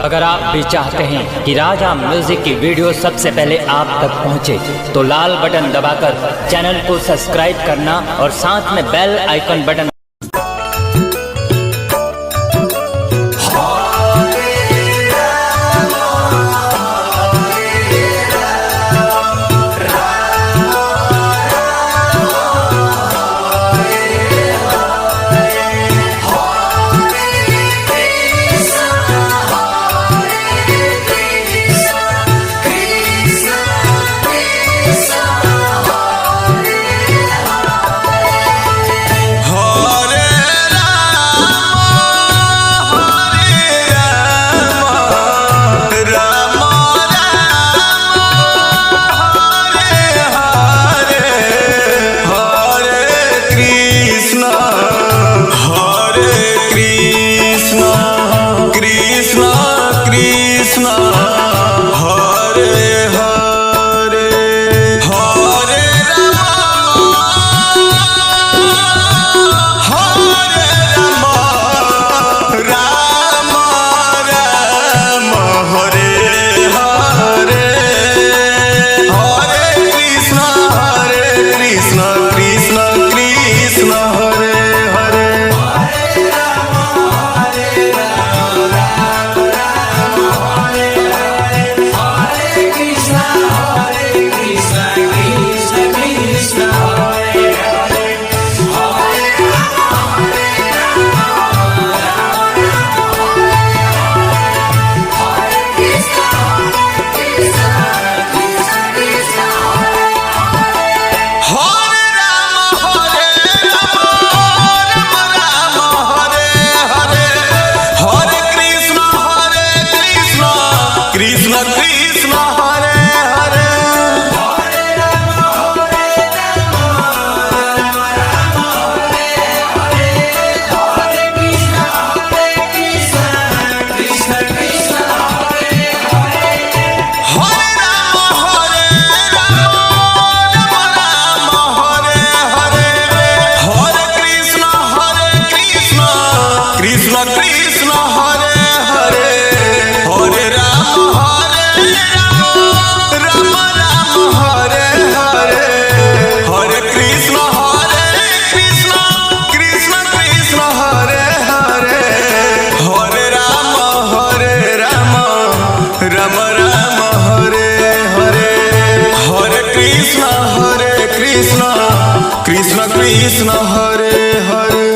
अगर आप भी चाहते हैं कि राजा म्यूजिक की वीडियो सबसे पहले आप तक पहुंचे, तो लाल बटन दबाकर चैनल को सब्सक्राइब करना और साथ में बेल आइकन बटन कृष्ण कृष्ण हरे हरे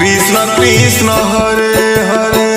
कृष्ण कृष्ण हरे हरे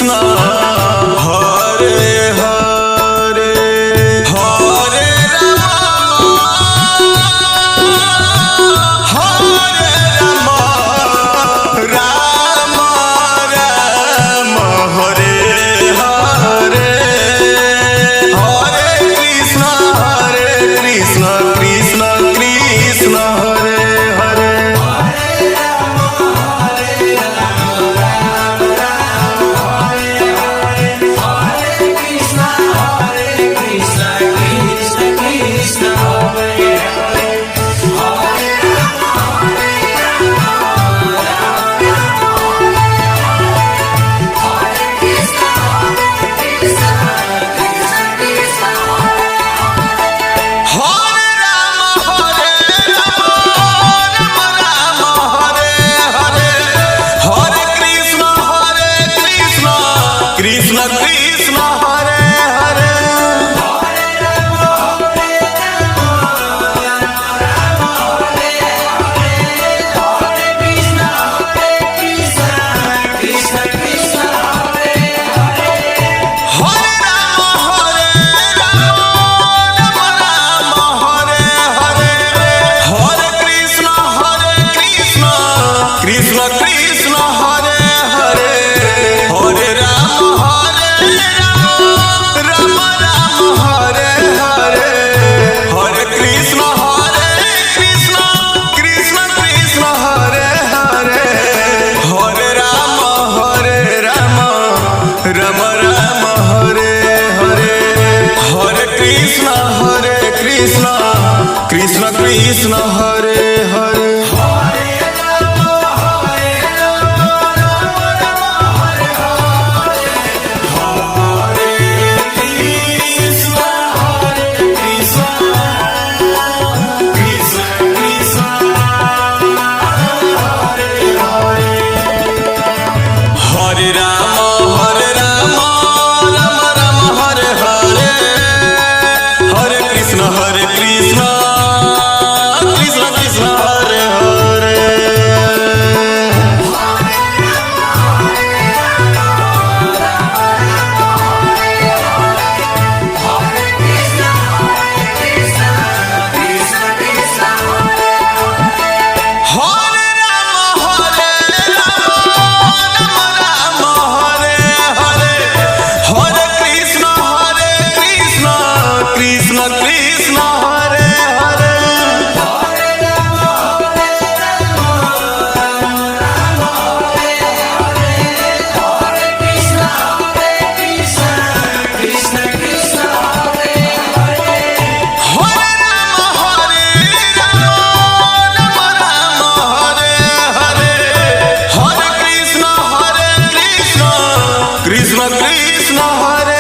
कृष्ण हरे हरे हरे राम राम राम हरे हरे हरे कृष्ण कृष्ण कृष्ण हरे हरे कृष्ण कृष्ण हरे हरे हरे राम हरे हरे हरे कृष्ण कृष्ण कृष्ण हरे हरे हरे राम राम राम हरे हरे हरे कृष्ण कृष्ण कृष्ण हरे हरे हरे राम राम राम हरे हरे हरे कृष्ण कृष्ण कृष्ण हरे हरे हरे राम राम राम हरे हरे हरे कृष्ण कृष्ण कृष्ण हरे हरे हरे राम हरे हरे हरे कृष्ण कृष्ण कृष्ण हरे हरे हरे राम हरे हरे हरे कृष्ण कृष्ण कृष्ण हरे